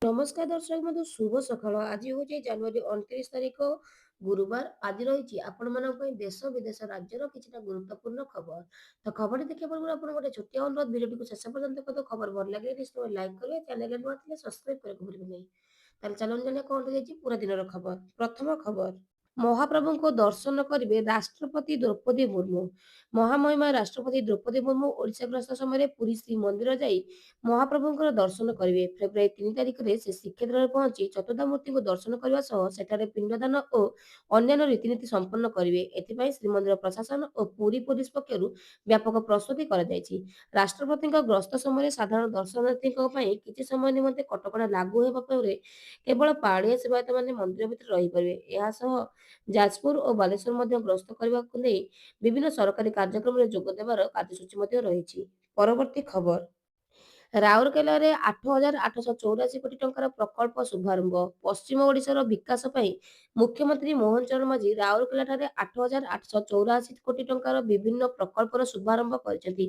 ନମସ୍କାର ଦର୍ଶକ ବନ୍ଧୁ, ଶୁଭ ସକାଳ। ଆଜି ହେଉଛି ଜାନୁଆରୀ 29 ତାରିଖ ଗୁରୁବାର। ଆଜି ରହିଛି ଆପଣମାନଙ୍କ ପାଇଁ ଦେଶ ବିଦେଶ ରାଜ୍ୟର କିଛିଟା ଗୁରୁତ୍ୱପୂର୍ଣ୍ଣ ଖବର। ତ ଖବରଟି ଦେଖିବା ପୂର୍ବରୁ ଆପଣ ଗୋଟେ ଛୋଟିଆ ଅନୁରୋଧ, ଭିଡ଼ିଓଟିକୁ ଶେଷ ପର୍ଯ୍ୟନ୍ତ ଦେଖନ୍ତୁ। ଖବର ଭଲ ଲାଗିଲେ ନିଶ୍ଚୟ ଲାଇକ୍ କରିବେ, ଚ୍ୟାନେଲରେ ନୂଆ ଥିଲେ ସବସ୍କ୍ରାଇବ୍ କରିବାକୁ ଭୁଲିବେ ନାହିଁ। ତାହେଲେ ଚାଲନ୍ତୁ ଜାଣିବା କଣ ହେଇଛି ପୁରା ଦିନର ଖବର। ପ୍ରଥମ ଖବର, ମହାପ୍ରଭୁଙ୍କୁ ଦର୍ଶନ କରିବେ ରାଷ୍ଟ୍ରପତି ଦ୍ରୌପଦୀ ମୁର୍ମୁ। ମହାମହିମ ରାଷ୍ଟ୍ରପତି ଦ୍ରୌପଦୀ ମୁର୍ମୁ ଓଡ଼ିଶା ଗସ୍ତ ସମୟରେ ପୁରୀ ଶ୍ରୀମନ୍ଦିର ଯାଇ ମହାପ୍ରଭୁଙ୍କର ଦର୍ଶନ କରିବେ। ଫେବୃଆରୀ 3 ତାରିଖରେ ସେ ଶ୍ରୀକ୍ଷେତ୍ରରେ ପହଞ୍ଚି ଚତୁର୍ଦ୍ଧାମୂର୍ତ୍ତିଙ୍କୁ ଦର୍ଶନ କରିବା ସହ ସେଠାରେ ପିଣ୍ଡଦାନ ଓ ଅନ୍ୟାନ୍ୟ ରୀତିନୀତି ସମ୍ପନ୍ନ କରିବେ। ଏଥିପାଇଁ ଶ୍ରୀମନ୍ଦିର ପ୍ରଶାସନ ଓ ପୁରୀ ପୋଲିସ ପକ୍ଷରୁ ବ୍ୟାପକ ପ୍ରସ୍ତୁତି କରାଯାଇଛି। ରାଷ୍ଟ୍ରପତିଙ୍କ ଗସ୍ତ ସମୟରେ ସାଧାରଣ ଦର୍ଶନାର୍ଥୀଙ୍କ ପାଇଁ କିଛି ସମୟ ନିମନ୍ତେ କଟକଣା ଲାଗୁ ହେବା ପରେ କେବଳ ପାଳିଆ ସେବାୟତମାନେ ମନ୍ଦିର ଭିତରେ ରହିପାରିବେ। ଏହା ସହ ଯାଜପୁର ଓ ବାଲେଶ୍ୱର ମଧ୍ୟ ଗସ୍ତ କରିବାକୁ ନେଇ ବିଭିନ୍ନ ସରକାରୀ କାର୍ଯ୍ୟକ୍ରମରେ ଯୋଗ ଦେବାର କାର୍ଯ୍ୟସୂଚୀ ମଧ୍ୟ ରହିଛି। ପରବର୍ତ୍ତୀ ଖବର, ରାଉରକେଲାରେ 8,884 କୋଟି ଟଙ୍କାର ପ୍ରକଳ୍ପ ଶୁଭାରମ୍ଭ। ପଶ୍ଚିମ ଓଡ଼ିଶାର ବିକାଶ ପାଇଁ ମୁଖ୍ୟମନ୍ତ୍ରୀ ମୋହନ ଚରଣ ମାଝୀ ରାଉରକେଲାଠାରେ 8,884 କୋଟି ଟଙ୍କାର ବିଭିନ୍ନ ପ୍ରକଳ୍ପର ଶୁଭାରମ୍ଭ କରିଛନ୍ତି।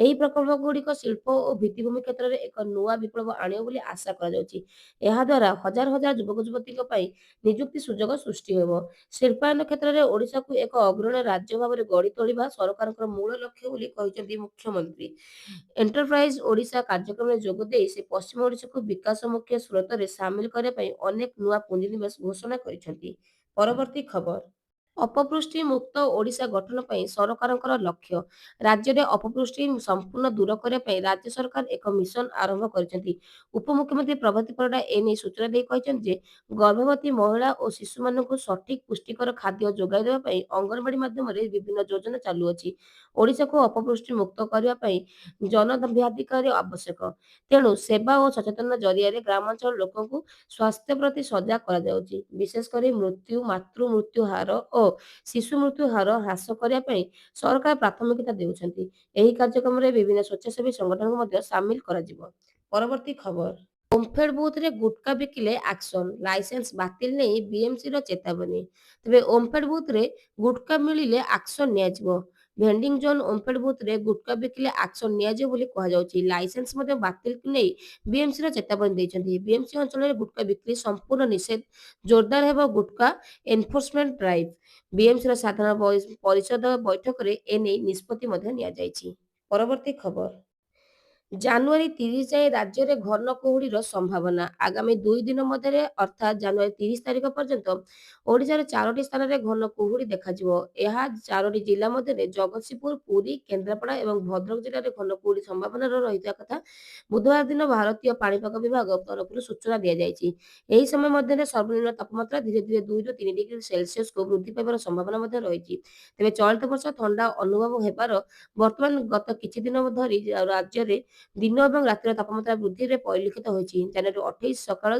ଏହି ପ୍ରକଳ୍ପଗୁଡ଼ିକ ଶିଳ୍ପ ଓ ଭିତ୍ତିଭୂମି କ୍ଷେତ୍ରରେ ଏକ ନୂଆ ବିପ୍ଳବ ଆଣିବ ବୋଲି ଆଶା କରାଯାଉଛି। ଏହାଦ୍ୱାରା ହଜାର ହଜାର ଯୁବକ ଯୁବତୀଙ୍କ ପାଇଁ ନିଯୁକ୍ତି ସୁଯୋଗ ସୃଷ୍ଟି ହେବ। ଶିଳ୍ପାୟନ କ୍ଷେତ୍ରରେ ଓଡ଼ିଶାକୁ ଏକ ଅଗ୍ରଣୀ ରାଜ୍ୟ ଭାବରେ ଗଢ଼ି ତୋଳିବା ସରକାରଙ୍କର ମୂଳ ଲକ୍ଷ୍ୟ ବୋଲି କହିଛନ୍ତି ମୁଖ୍ୟମନ୍ତ୍ରୀ। ଏଣ୍ଟରପ୍ରାଇଜ ଓଡ଼ିଶା କାର୍ଯ୍ୟକ୍ରମରେ ଯୋଗ ଦେଇ ସେ ପଶ୍ଚିମ ଓଡ଼ିଶାକୁ ବିକାଶମୁଖୀ ସ୍ରୋତରେ ସାମିଲ କରିବା ପାଇଁ ଅନେକ ନୂଆ ପୁଞ୍ଜିନିବେଶ ଘୋଷଣା କରିଛନ୍ତି। ପରବର୍ତ୍ତୀ ଖବର, ଅପପୁଷ୍ଟି ମୁକ୍ତ ଓଡ଼ିଶା ଗଠନ ପାଇଁ ସରକାରଙ୍କର ଲକ୍ଷ୍ୟ। ରାଜ୍ୟରେ ଅପପୁଷ୍ଟି ସମ୍ପୂର୍ଣ୍ଣ ଦୂର କରିବା ପାଇଁ ରାଜ୍ୟ ସରକାର ଏକ ମିଶନ ଆରମ୍ଭ କରିଛନ୍ତି। ଉପମୁଖ୍ୟମନ୍ତ୍ରୀ ପ୍ରଭାତୀ ପରିଡ଼ା ଏନେଇ ସୂଚନା ଦେଇ କହିଛନ୍ତି ଯେ ଗର୍ଭବତୀ ମହିଳା ଓ ଶିଶୁମାନଙ୍କୁ ସଠିକ୍ ପୁଷ୍ଟିକର ଖାଦ୍ୟ ଯୋଗାଇ ଦେବା ପାଇଁ ଅଙ୍ଗନବାଡ଼ି ମାଧ୍ୟମରେ ବିଭିନ୍ନ ଯୋଜନା ଚାଲୁଅଛି। ଓଡ଼ିଶାକୁ ଅପପୁଷ୍ଟି ମୁକ୍ତ କରିବା ପାଇଁ ଜନଭିଆଧିକାର ଆବଶ୍ୟକ। ତେଣୁ ସେବା ଓ ସଚେତନତା ଜରିଆରେ ଗ୍ରାମାଞ୍ଚଳ ଲୋକଙ୍କୁ ସ୍ୱାସ୍ଥ୍ୟ ପ୍ରତି ସଜାଗ କରାଯାଉଛି। ବିଶେଷ କରି ମାତୃ ମୃତ୍ୟୁ ହାର ଓ ଶିଶୁ ମୃତ୍ୟୁ ହାର ହ୍ରାସ କରିବା ପାଇଁ ସରକାର ପ୍ରାଥମିକତା ଦେଉଛନ୍ତି। ଏହି କାର୍ଯ୍ୟକ୍ରମରେ ବିଭିନ୍ନ ସ୍ୱେଚ୍ଛାସେବୀ ସଂଗଠନକୁ ମଧ୍ୟ ସାମିଲ କରାଯିବ। ପରବର୍ତ୍ତୀ ଖବର, ଓମଫେଡ୍ ବୁଥରେ ଗୁଟ୍ଖା ବିକିଲେ ଆକ୍ସନ, ଲାଇସେନ୍ସ ବାତିଲ ନେଇ ବିଏମ୍ସିର ଚେତାବନୀ। ତେବେ ଓମଫେଡ୍ ବୁଥରେ ଗୁଟ୍ଖା ମିଳିଲେ ଆକ୍ସନ ନିଆଯିବ। ଭେଣ୍ଡିଂ ଜୋନ୍ ଓମଫେଡ୍ ବୁଥରେ ଗୁଟ୍ଖା ବିକିଲେ ଆକ୍ସନ ନିଆଯିବ ବୋଲି କୁହାଯାଉଛି। ଲାଇସେନ୍ସ ମଧ୍ୟ ବାତିଲକୁ ନେଇ ବିଏମ୍ସିର ଚେତାବନୀ ଦେଇଛନ୍ତି। ବିଏମ୍ସି ଅଞ୍ଚଳରେ ଗୁଟ୍ଖା ବିକ୍ରି ସମ୍ପୂର୍ଣ୍ଣ ନିଷେଧ। ଜୋରଦାର ହେବ ଗୁଟ୍ଖା ଏନଫୋର୍ସମେଣ୍ଟ ଡ୍ରାଇଭ୍। ବିଏମ୍ସିର ସାଧାରଣ ପରିଷଦ ବୈଠକରେ ଏନେଇ ନିଷ୍ପତ୍ତି ମଧ୍ୟ ନିଆଯାଇଛି। ପରବର୍ତ୍ତୀ ଖବର, ଜାନୁଆରୀ 30 ଯାଏଁ ରାଜ୍ୟରେ ଘନ କୁହୁଡ଼ିର ସମ୍ଭାବନା। ଆଗାମୀ 2 ଦିନ ମଧ୍ୟରେ ଅର୍ଥାତ୍ ଜାନୁଆରୀ 30 ତାରିଖ ପର୍ଯ୍ୟନ୍ତ ଓଡ଼ିଶାର 4ଟି ସ୍ଥାନରେ ଘନ କୁହୁଡ଼ି ଦେଖାଯିବ। ଏହା 4ଟି ଜିଲ୍ଲା ମଧ୍ୟରେ ଜଗତସିଂହପୁର, ପୁରୀ, କେନ୍ଦ୍ରାପଡ଼ା ଏବଂ ଭଦ୍ରକ ଜିଲ୍ଲାରେ ଘନ କୁହୁଡ଼ି ସମ୍ଭାବନା ରହିଥିବା କଥା ବୁଧବାର ଦିନ ଭାରତୀୟ ପାଣିପାଗ ବିଭାଗ ତରଫରୁ ସୂଚନା ଦିଆଯାଇଛି। ଏହି ସମୟ ମଧ୍ୟରେ ସର୍ବନିମ୍ନ ତାପମାତ୍ରା ଧୀରେ ଧୀରେ 2ରୁ 3 ଡିଗ୍ରୀ ସେଲସିୟସକୁ ବୃଦ୍ଧି ପାଇବାର ସମ୍ଭାବନା ମଧ୍ୟ ରହିଛି। ତେବେ ଚଳିତ ବର୍ଷ ଥଣ୍ଡା ଅନୁଭବ ହେବାର ବର୍ତ୍ତମାନ ଗତ କିଛି ଦିନ ଧରି ରାଜ୍ୟରେ ଦିନ ଏବଂ ରାତିର ତାପମାତ୍ରା ବୃଦ୍ଧିରେ ପରିଲକ୍ଷିତ ହୋଇଛି। ଜାନୁଆରୀ 28 ସକାଳ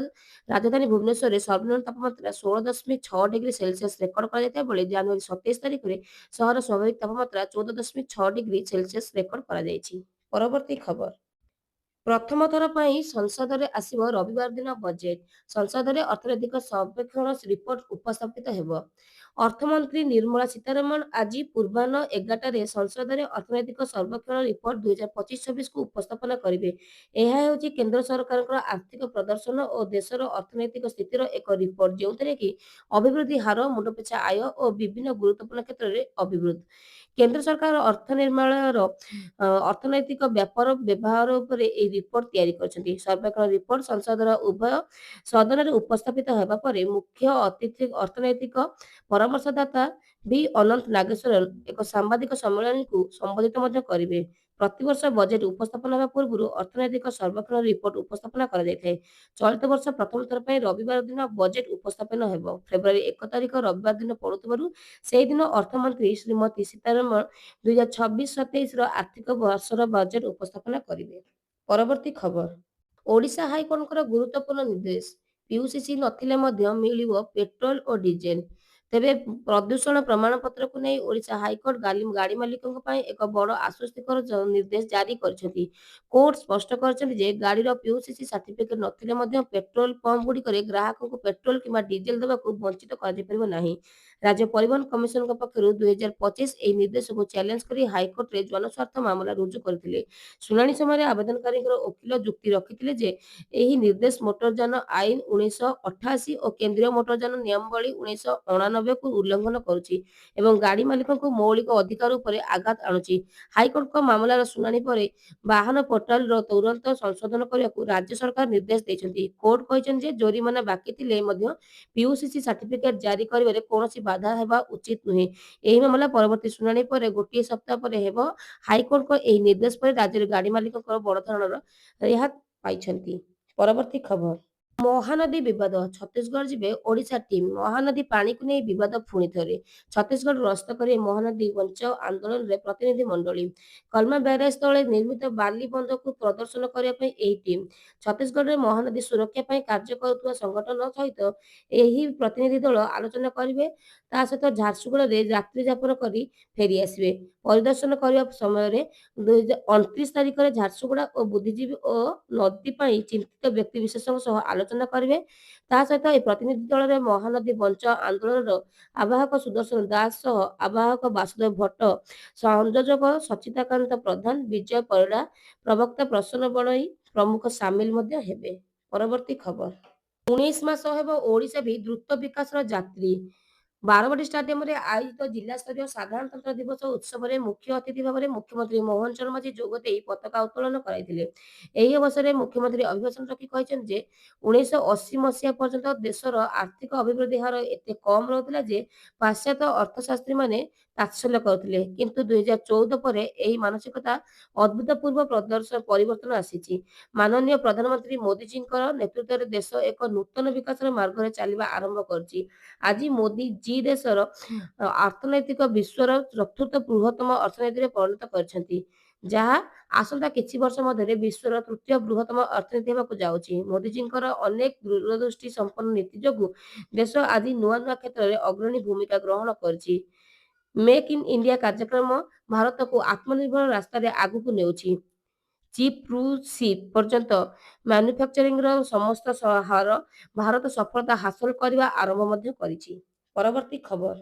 ରାଜଧାନୀ ଭୁବନେଶ୍ୱରରେ ସର୍ବନିମ୍ନ ତାପମାତ୍ରା 16.6 ଡିଗ୍ରୀ ସେଲସିୟସ ରେକର୍ଡ କରାଯାଇଥିବା ବେଳେ ଜାନୁଆରୀ 27 ତାରିଖରେ ସହର ସ୍ୱାଭାବିକ ତାପମାତ୍ରା 14.6 ଡିଗ୍ରୀ ସେଲସିୟସ ରେକର୍ଡ କରାଯାଇଛି। ପରବର୍ତ୍ତୀ ଖବର, ପ୍ରଥମ ଥର ପାଇଁ ସଂସଦରେ ଆସିବ ରବିବାର ଦିନ ବଜେଟ୍। ସଂସଦରେ ଅର୍ଥନୈତିକ ସର୍ବେକ୍ଷଣ ରିପୋର୍ଟ ଉପସ୍ଥାପିତ ହେବ। ଅର୍ଥମନ୍ତ୍ରୀ ନିର୍ମଳା ସୀତାରମଣ ଆଜି ପୂର୍ବାହ୍ନ 11ଟାରେ ସଂସଦରେ ଅର୍ଥନୈତିକ ସର୍ବେକ୍ଷଣ ରିପୋର୍ଟ 2025-26କୁ ଉପସ୍ଥାପନ କରିବେ। ଏହା ହେଉଛି କେନ୍ଦ୍ର ସରକାରଙ୍କର ଆର୍ଥିକ ପ୍ରଦର୍ଶନ ଓ ଦେଶର ଅର୍ଥନୈତିକ ସ୍ଥିତିର ଏକ ରିପୋର୍ଟ, ଯେଉଁଥିରେ କି ଅଭିବୃଦ୍ଧି ହାର, ମୁଣ୍ଡପିଛା ଆୟ ଓ ବିଭିନ୍ନ ଗୁରୁତ୍ୱପୂର୍ଣ୍ଣ କ୍ଷେତ୍ରରେ ଅଭିବୃଦ୍ଧି। କେନ୍ଦ୍ର ସରକାର ଅର୍ଥନୈତିକ ବ୍ୟାପାର ବ୍ୟବହାର ଉପରେ ଏହି ରିପୋର୍ଟ ତିଆରି କରିଛନ୍ତି। ସର୍ବେକ୍ଷଣ ରିପୋର୍ଟ ସଂସଦର ଉଭୟ ସଦନରେ ଉପସ୍ଥାପିତ ହେବା ପରେ ମୁଖ୍ୟ ଅର୍ଥନୈତିକ ପରାମର୍ଶଦାତା ବି ଅନନ୍ତ ନାଗେଶ୍ୱରନ୍ ଏକ ସାମ୍ବାଦିକ ସମ୍ମିଳନୀକୁ ସମ୍ବୋଧିତ ମଧ୍ୟ କରିବେ। ପ୍ରତିବର୍ଷ ବଜେଟ୍ ଉପସ୍ଥାପନ ହେବା ପୂର୍ବରୁ ଅର୍ଥନୈତିକ ସର୍ବେକ୍ଷଣ ରିପୋର୍ଟ ଉପସ୍ଥାପନ କରାଯାଇଥାଏ। ଚଳିତ ବର୍ଷ ପ୍ରଥମ ଥର ପାଇଁ ରବିବାର ଦିନ ବଜେଟ୍ ଉପସ୍ଥାପନ ହେବ। ଫେବୃଆରୀ 1 ତାରିଖ ରବିବାର ଦିନ ପଡୁଥିବାରୁ ସେହିଦିନ ଅର୍ଥମନ୍ତ୍ରୀ ଶ୍ରୀମତୀ ସୀତାରମଣ 2026-27ର ଆର୍ଥିକ ବର୍ଷର ବଜେଟ୍ ଉପସ୍ଥାପନ କରିବେ। ପରବର୍ତ୍ତୀ ଖବର, ଓଡ଼ିଶା ହାଇକୋର୍ଟଙ୍କର ଗୁରୁତ୍ୱପୂର୍ଣ୍ଣ ନିର୍ଦ୍ଦେଶ। ପିୟୁସିସି ନଥିଲେ ମଧ୍ୟ ମିଳିବ ପେଟ୍ରୋଲ ଓ ଡିଜେଲ। ତେବେ ପ୍ରଦୂଷଣ ପ୍ରମାଣପତ୍ରକୁ ନେଇ ଓଡ଼ିଶା ହାଇକୋର୍ଟ ଗାଡ଼ି ମାଲିକଙ୍କ ପାଇଁ ଏକ ବଡ଼ ଆଶ୍ୱସ୍ତିକର ନିର୍ଦ୍ଦେଶ ଜାରି କରିଛନ୍ତି। କୋର୍ଟ ସ୍ପଷ୍ଟ କରିଛନ୍ତି ଯେ ଗାଡ଼ିର ପିୟୁସିସି ସାର୍ଟିଫିକେଟ୍ ନଥିଲେ ମଧ୍ୟ ପେଟ୍ରୋଲ ପମ୍ପଗୁଡ଼ିକରେ ଗ୍ରାହକଙ୍କୁ ପେଟ୍ରୋଲ କିମ୍ବା ଡିଜେଲ ଦେବାକୁ ବଞ୍ଚିତ କରାଯାଇପାରିବ ନାହିଁ। ରାଜ୍ୟ ପରିବହନ କମିଶନଙ୍କ ପକ୍ଷରୁ 2025 ଏହି ନିର୍ଦ୍ଦେଶକୁ ଚ୍ୟାଲେଞ୍ଜ କରି ହାଇକୋର୍ଟରେ ଜନସ୍ୱାର୍ଥ ମାମଲା ରୁଜୁ କରିଥିଲେ। ଶୁଣାଣି ସମୟରେ ଆବେଦନକାରୀଙ୍କର ଓକିଲ ଯୁକ୍ତି ରଖିଥିଲେ ଯେ ଏହି ନିର୍ଦ୍ଦେଶ ମୋଟରଯାନ ଆଇନ 1988 ଓ କେନ୍ଦ୍ରୀୟ ମୋଟରଯାନ ନିୟମାବଳୀ 1989କୁ ଉଲ୍ଲଂଘନ କରୁଛି ଏବଂ ଗାଡ଼ି ମାଲିକଙ୍କ ମୌଳିକ ଅଧିକାର ଉପରେ ଆଘାତ ଆଣୁଛି। ହାଇକୋର୍ଟଙ୍କ ମାମଲାର ଶୁଣାଣି ପରେ ବାହନ ପୋର୍ଟାଲର ତୁରନ୍ତ ସଂଶୋଧନ କରିବାକୁ ରାଜ୍ୟ ସରକାର ନିର୍ଦ୍ଦେଶ ଦେଇଛନ୍ତି। କୋର୍ଟ କହିଛନ୍ତି ଯେ ଜୋରିମାନା ବାକି ଥିଲେ ମଧ୍ୟ ପିୟୁସିସି ସାର୍ଟିଫିକେଟ ଜାରି କରିବାରେ କୌଣସି ବାଧା ହେବା ଉଚିତ ନୁହେଁ। ଏହି ମାମଲା ପରବର୍ତ୍ତୀ ଶୁଣାଣି ପରେ ଗୋଟିଏ ସପ୍ତାହ ପରେ ହେବ। ହାଇକୋର୍ଟଙ୍କ ଏହି ନିର୍ଦ୍ଦେଶ ପରେ ରାଜ୍ୟରେ ଗାଡ଼ି ମାଲିକଙ୍କର ବଡ଼ ଧରଣର ରିହାତି ପାଇଛନ୍ତି। ପରବର୍ତ୍ତୀ ଖବର। ମହାନଦୀ ବିବାଦ, ଛତିଶଗଡ଼ ଯିବେ ଓଡ଼ିଶା ଟିମ୍। ମହାନଦୀ ପାଣିକୁ ନେଇ ବିବାଦ ପୁଣି ଥରେ। ଛତିଶଗଡ଼ ଗସ୍ତ କରିବେ ମହାନଦୀ ବଞ୍ଚାଅ ଆନ୍ଦୋଳନରେ ପ୍ରତିନିଧି ମଣ୍ଡଳୀ। କଲମା ବ୍ୟାରେଜ ତଳେ ନିର୍ମିତ ବାଲି ବନ୍ଧକୁ ପ୍ରଦର୍ଶନ କରିବା ପାଇଁ ଏହି ଟିମ୍। ଛତିଶଗଡ଼ରେ ମହାନଦୀ ସୁରକ୍ଷା ପାଇଁ କାର୍ଯ୍ୟ କରୁଥିବା ସଂଗଠନ ସହିତ ଏହି ପ୍ରତିନିଧି ଦଳ ଆଲୋଚନା କରିବେ। ତା ସହିତ ଝାରସୁଗୁଡ଼ାରେ ରାତ୍ରି ଯାପନ କରି ଫେରି ଆସିବେ। ପରିଦର୍ଶନ କରିବା ସମୟରେ 29 ତାରିଖରେ ଝାରସୁଗୁଡ଼ା ଓ ବୁଦ୍ଧିଜୀବୀ ଓ ନଦୀ ପାଇଁ ଚିନ୍ତିତ ବ୍ୟକ୍ତିବିଶେଷଙ୍କ ସହ ଆଲୋଚନା କରିବେ। ତା ସହିତ ଏହି ପ୍ରତିନିଧି ଦଳରେ ମହାନଦୀ ବଞ୍ଚାଅ ଆନ୍ଦୋଳନର ଆବାହକ ସୁଦର୍ଶନ ଦାସ ସହ ଆବାହକ ବାସୁଦେବ ଭଟ୍ଟ, ସଂଯୋଜକ ସଚ୍ଚିଦାକାନ୍ତ ପ୍ରଧାନ, ବିଜୟ ପରିଡ଼ା, ପ୍ରବକ୍ତା ପ୍ରସନ୍ନ ବଣଇ ପ୍ରମୁଖ ସାମିଲ ମଧ୍ୟ ହେବେ। ପରବର୍ତ୍ତୀ ଖବର। 19 ମାସ ହେବ ଓଡ଼ିଶା ବି ଦ୍ରୁତ ବିକାଶର ଯାତ୍ରୀ। ବାରବାଟୀ ଷ୍ଟାଡିୟମରେ ଆୟୋଜିତ ଜିଲ୍ଲାସ୍ତରୀୟ ସାଧାରଣତନ୍ତ୍ର ଦିବସ ଉତ୍ସବରେ ମୁଖ୍ୟ ଅତିଥି ଭାବରେ ମୁଖ୍ୟମନ୍ତ୍ରୀ ମୋହନ ଚରଣ ମାଝୀ ଯୋଗ ଦେଇ ପତାକା ଉତ୍ତୋଳନ କରାଇଥିଲେ। ଏହି ଅବସରରେ ମୁଖ୍ୟମନ୍ତ୍ରୀ ଅଭିଭାଷଣ ରଖି କହିଛନ୍ତି ଯେ 1980 ମସିହା ପର୍ଯ୍ୟନ୍ତ ଦେଶର ଆର୍ଥିକ ଅଭିବୃଦ୍ଧି ହାର ଏତେ କମ୍ ରହୁଥିଲା ଯେ ପାଶ୍ଚାତ୍ୟ ଅର୍ଥଶାସ୍ତ୍ରୀମାନେ ତାତ୍ସଲ୍ୟ କରୁଥିଲେ, କିନ୍ତୁ 2014 ପରେ ଏହି ମାନସିକତା ଅଭୂତପୂର୍ବ ପରିବର୍ତ୍ତନ ଆସିଛି। ମାନନୀୟ ପ୍ରଧାନମନ୍ତ୍ରୀ ମୋଦିଜୀଙ୍କର ନେତୃତ୍ୱରେ ଦେଶ ଏକ ନୂତନ ବିକାଶର ମାର୍ଗରେ ଚାଲିବା ଆରମ୍ଭ କରିଛି। ଆଜି ମୋଦି ଜି ଦେଶର ଅର୍ଥନୈତିକ ବିଶ୍ୱର ଚତୁର୍ଥ ବୃହତ୍ତମ ଅର୍ଥନୀତିରେ ପରିଣତ କରିଛନ୍ତି, ଯାହା ଆସନ୍ତା କିଛି ବର୍ଷ ମଧ୍ୟରେ ବିଶ୍ୱର ତୃତୀୟ ବୃହତ୍ତମ ଅର୍ଥନୀତି ହେବାକୁ ଯାଉଛି। ମୋଦିଜୀଙ୍କର ଅନେକ ଦୂରଦୃଷ୍ଟି ସମ୍ପନ୍ନ ନୀତି ଯୋଗୁଁ ଦେଶ ଆଜି ନୂଆ ନୂଆ କ୍ଷେତ୍ରରେ ଅଗ୍ରଣୀ ଭୂମିକା ଗ୍ରହଣ କରିଛି। ମେକ୍ ଇନ୍ ଇଣ୍ଡିଆ କାର୍ଯ୍ୟକ୍ରମ ଭାରତକୁ ଆତ୍ମନିର୍ଭର ରାସ୍ତାରେ ଆଗକୁ ନେଉଛି। ଚିପ୍ ରୁ ସିପ୍ ପର୍ଯ୍ୟନ୍ତ ମ୍ୟାନୁଫ୍ୟାକ୍ଚରିଂର ସମସ୍ତ ହାର ଭାରତ ସଫଳତା ହାସଲ କରିବା ଆରମ୍ଭ ମଧ୍ୟ କରିଛି। ପରବର୍ତ୍ତୀ ଖବର।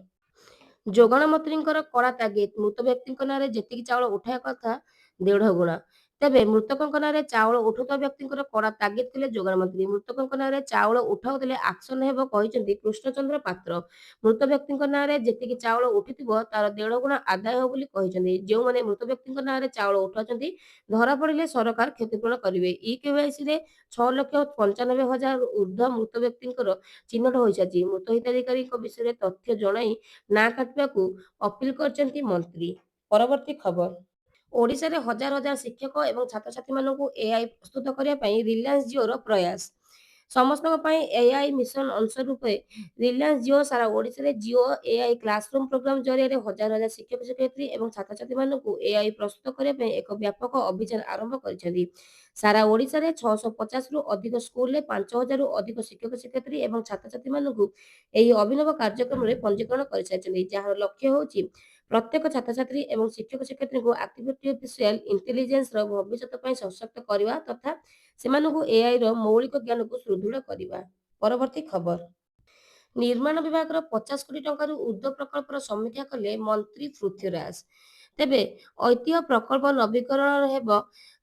ଯୋଗାଣ ମନ୍ତ୍ରୀଙ୍କର କଡ଼ା ତାଗିଦ, ମୃତ ବ୍ୟକ୍ତିଙ୍କ ନାଁରେ ଯେତିକି ଚାଉଳ ଉଠାଇବା କଥା 1.5 ଗୁଣା। ତେବେ ମୃତକଙ୍କ ନାଁରେ ଚାଉଳ ଉଠାଉଥିବା ବ୍ୟକ୍ତିଙ୍କର କଡ଼ା ତାଗିଦ କଲେ ଯୋଗାଣ ମନ୍ତ୍ରୀ। ମୃତକଙ୍କ ନାଁରେ ଚାଉଳ ଉଠାଉଥିଲେ ଆକ୍ସନ ହେବ କହିଛନ୍ତି କୃଷ୍ଣଚନ୍ଦ୍ର ପାତ୍ର। ମୃତ ବ୍ୟକ୍ତିଙ୍କ ନାଁରେ ଯେତିକି ଚାଉଳ ଉଠିଥିବ ତାର 1.5 ଗୁଣା ଆଦାୟ ହେବ ବୋଲି କହିଛନ୍ତି। ଯେଉଁମାନେ ମୃତ ବ୍ୟକ୍ତିଙ୍କ ନାଁରେ ଚାଉଳ ଉଠାଉଛନ୍ତି ଧରାପଡ଼ିଲେ ସରକାର କ୍ଷତିପୂରଣ କରିବେ। ଇକେୱାଇସିରେ 6,95,000 ଊର୍ଦ୍ଧ୍ୱ ମୃତ ବ୍ୟକ୍ତିଙ୍କର ଚିହ୍ନଟ ହୋଇସାରିଛି। ମୃତ ହିତାଧିକାରୀଙ୍କ ବିଷୟରେ ତଥ୍ୟ ଜଣାଇ ନାଁ କାଟିବାକୁ ଅପିଲ କରିଛନ୍ତି ମନ୍ତ୍ରୀ। ପରବର୍ତ୍ତୀ ଖବର। ଓଡ଼ିଶାରେ ହଜାର ହଜାର ଶିକ୍ଷକ ଏବଂ ଛାତ୍ରଛାତ୍ରୀମାନଙ୍କୁ ଏଆଇ ପ୍ରସ୍ତୁତ କରିବା ପାଇଁ ରିଲାଏନ୍ସ ଜିଓର ପ୍ରୟାସ। ସମସ୍ତଙ୍କ ପାଇଁ ଏଆଇ ମିଶନ ଅଂଶ ରୂପେ ରିଲାଏନ୍ସ ଜିଓ ସାରା ଓଡ଼ିଶାରେ ଜିଓ ଏଆଇ କ୍ଲାସରୁମ୍ ପ୍ରୋଗ୍ରାମ ଜରିଆରେ ହଜାର ହଜାର ଶିକ୍ଷକ ଶିକ୍ଷୟିତ୍ରୀ ଏବଂ ଛାତ୍ରଛାତ୍ରୀମାନଙ୍କୁ ଏଆଇ ପ୍ରସ୍ତୁତ କରିବା ପାଇଁ ଏକ ବ୍ୟାପକ ଅଭିଯାନ ଆରମ୍ଭ କରିଛନ୍ତି। ସାରା ଓଡ଼ିଶାରେ 650ରୁ ଅଧିକ ସ୍କୁଲରେ 5,000ରୁ ଅଧିକ ଶିକ୍ଷକ ଶିକ୍ଷୟିତ୍ରୀ ଏବଂ ଛାତ୍ରଛାତ୍ରୀମାନଙ୍କୁ ଏହି ଅଭିନବ କାର୍ଯ୍ୟକ୍ରମରେ ପଞ୍ଜୀକରଣ କରିସାରିଛନ୍ତି, ଯାହାର ଲକ୍ଷ୍ୟ ହେଉଛି ପ୍ରତ୍ୟେକ ଛାତ୍ରଛାତ୍ରୀ ଏବଂ ଶିକ୍ଷକ ଶିକ୍ଷୟିତ୍ରୀଙ୍କୁ ଆର୍ଟିଫିସିଆଲ ଇଣ୍ଟେଲିଜେନ୍ସର ଭବିଷ୍ୟତ ପାଇଁ ସଶକ୍ତ କରିବା ତଥା ସେମାନଙ୍କୁ ଏଆଇର ମୌଳିକ ଜ୍ଞାନକୁ ସୁଦୃଢ଼ କରିବା। ପରବର୍ତ୍ତୀ ଖବର। ନିର୍ମାଣ ବିଭାଗର 50 କୋଟି ଟଙ୍କାରୁ ଉର୍ଦ୍ଧ୍ୱ ପ୍ରକଳ୍ପର ସମୀକ୍ଷା କଲେ ମନ୍ତ୍ରୀ ପୃଥ୍ୱୀରାଜ। ତେବେ ଐତିହ୍ୟ ପ୍ରକଳ୍ପ ନବୀକରଣ ହେବ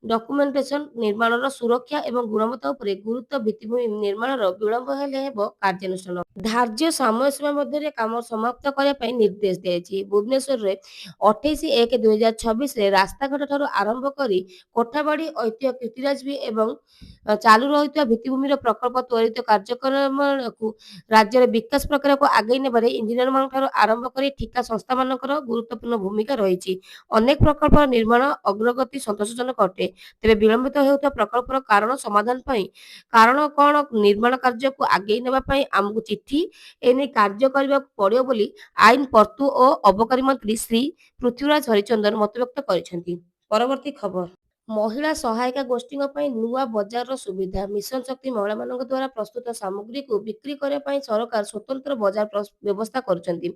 ଡକୁମେଣ୍ଟେସନ, ନିର୍ମାଣର ସୁରକ୍ଷା ଏବଂ ଗୁଣବତ୍ତା ଉପରେ ଗୁରୁତ୍ୱ, ଭିତ୍ତିଭୂମି ନିର୍ମାଣର ବିଳମ୍ବ ହେଲେ ହେବ କାର୍ଯ୍ୟାନୁଷ୍ଠାନ। ଧାର୍ଯ୍ୟ ସମୟସୀମା ମଧ୍ୟରେ କାମ ସମାପ୍ତ କରିବା ପାଇଁ ନିର୍ଦ୍ଦେଶ ଦିଆଯାଇଛି। ଭୁବନେଶ୍ୱରରେ 28/1/2026ରେ ରାସ୍ତାଘାଟଠାରୁ ଆରମ୍ଭ କରି କୋଠାବାଡ଼ି, ଐତିହ୍ୟ କୀର୍ତ୍ତିରାଜି ଏବଂ ଚାଲୁ ରହିଥିବା ଭିତ୍ତିଭୂମିର ପ୍ରକଳ୍ପ ତ୍ୱରିତ କାର୍ଯ୍ୟକ୍ରମକୁ ରାଜ୍ୟର ବିକାଶ ପ୍ରକ୍ରିୟାକୁ ଆଗେଇ ନେବାରେ ଇଞ୍ଜିନିୟରମାନଙ୍କଠାରୁ ଆରମ୍ଭ କରି ଠିକା ସଂସ୍ଥାମାନଙ୍କର ଗୁରୁତ୍ୱପୂର୍ଣ୍ଣ ଭୂମିକା ରହିଛି। ଅନେକ ପ୍ରକଳ୍ପର ନିର୍ମାଣ ଅଗ୍ରଗତି ସନ୍ତୋଷଜନକ ଅଟେ। ତେବେ ବିଳମ୍ବିତ ହେଉଥିବା ପ୍ରକଳ୍ପର କାରଣ ସମାଧାନ ପାଇଁ କାରଣ କ'ଣ, ନିର୍ମାଣ କାର୍ଯ୍ୟକୁ ଆଗେଇ ନେବା ପାଇଁ ଆମକୁ ଚିଠି ଏନେଇ କାର୍ଯ୍ୟ କରିବାକୁ ପଡ଼ିବ ବୋଲି ଆଇନ, ପର୍ତ୍ତୁ ଓ ଅବକାରୀ ମନ୍ତ୍ରୀ ଶ୍ରୀ ପୃଥ୍ୱୀରାଜ ହରିଚନ୍ଦନ ମତବ୍ୟକ୍ତ କରିଛନ୍ତି। ପରବର୍ତ୍ତୀ ଖବର। ମହିଳା ସହାୟିକା ଗୋଷ୍ଠୀଙ୍କ ପାଇଁ ନୂଆ ବଜାରର ସୁବିଧା ମିଶନ ଶକ୍ତି ମହିଳାମାନଙ୍କ ଦ୍ୱାରା ପ୍ରସ୍ତୁତ ସାମଗ୍ରୀକୁ ବିକ୍ରି କରିବା ପାଇଁ ସରକାର ସ୍ୱତନ୍ତ୍ର ବଜାର ବ୍ୟବସ୍ଥା କରୁଛନ୍ତି।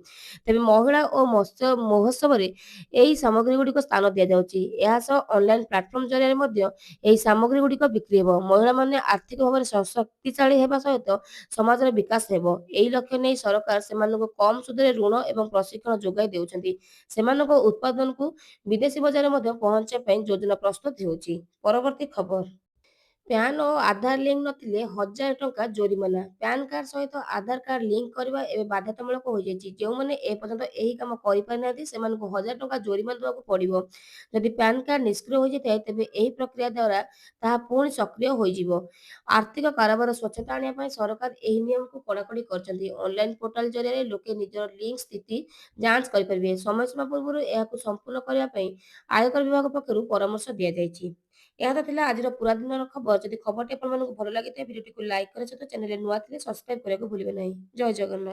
ତେବେ ମହିଳା ଓ ମତ୍ସ୍ୟ ମହୋତ୍ସବରେ ଏହି ସାମଗ୍ରୀ ଗୁଡ଼ିକ ସ୍ଥାନ ଦିଆଯାଉଛି। ଏହା ସହ ଅନଲାଇନ୍ ପ୍ଲାଟଫର୍ମ ଜରିଆରେ ମଧ୍ୟ ଏହି ସାମଗ୍ରୀ ଗୁଡ଼ିକ ବିକ୍ରି ହେବ। ମହିଳାମାନେ ଆର୍ଥିକ ଭାବରେ ଶକ୍ତିଶାଳୀ ହେବା ସହିତ ସମାଜର ବିକାଶ ହେବ। ଏହି ଲକ୍ଷ୍ୟ ନେଇ ସରକାର ସେମାନଙ୍କୁ କମ୍ ସୁଧରେ ଋଣ ଏବଂ ପ୍ରଶିକ୍ଷଣ ଯୋଗାଇ ଦେଉଛନ୍ତି। ସେମାନଙ୍କ ଉତ୍ପାଦନକୁ ବିଦେଶୀ ବଜାରରେ ମଧ୍ୟ ପହଞ୍ଚିବା ପାଇଁ ଯୋଜନା ପ୍ରସ୍ତୁତ ହେଉଛି। ପରବର୍ତ୍ତୀ ଖବର। ପ୍ୟାନ୍ ଓ ଆଧାର ଲିଙ୍କ ନଥିଲେ 1000 ଟଙ୍କା ଜୋରିମାନା। ପ୍ୟାନ୍ କାର୍ଡ ସହିତ ଆଧାର କାର୍ଡ ଲିଙ୍କ କରିବା ଏବେ ବାଧ୍ୟତାମୂଳକ ହୋଇଯାଇଛି। ଯେଉଁମାନେ ଏପର୍ଯ୍ୟନ୍ତ ଏହି କାମ କରିପାରିନାହାନ୍ତି ସେମାନଙ୍କୁ 1000 ଟଙ୍କା ଜୋରିମାନା ଦେବାକୁ ପଡ଼ିବ। ଯଦି ପ୍ୟାନ୍ କାର୍ଡ ନିଷ୍କ୍ରିୟ ହୋଇଯାଇଥାଏ ତେବେ ଏହି ପ୍ରକ୍ରିୟା ଦ୍ୱାରା ତାହା ପୁଣି ସକ୍ରିୟ ହୋଇଯିବ। ଆର୍ଥିକ କାରବାର ସ୍ୱଚ୍ଛତା ଆଣିବା ପାଇଁ ସରକାର ଏହି ନିୟମକୁ କଡ଼ାକଡ଼ି କରିଛନ୍ତି। ଅନଲାଇନ୍ ପୋର୍ଟାଲ ଜରିଆରେ ଲୋକେ ନିଜର ଲିଙ୍କ ସ୍ଥିତି ଯାଞ୍ଚ କରିପାରିବେ। ସମୟସୀମା ପୂର୍ବରୁ ଏହାକୁ ସମ୍ପୂର୍ଣ୍ଣ କରିବା ପାଇଁ ଆୟକର ବିଭାଗ ପକ୍ଷରୁ ପରାମର୍ଶ ଦିଆଯାଇଛି। ଏହା ତ ଥିଲା ଆଜିର ପୁରା ଦିନର ଖବର। ଯଦି ଖବରଟି ଆପଣମାନଙ୍କୁ ଭଲ ଲାଗିଥାଏ ଭିଡ଼ିଓଟିକୁ ଲାଇକ୍ କରିବା ସହିତ ଚ୍ୟାନେଲରେ ନୂଆ ଥିଲେ ସବସ୍କ୍ରାଇବ୍ କରିବାକୁ ଭୁଲିବେ ନାହିଁ। ଜୟ ଜଗନ୍ନାଥ।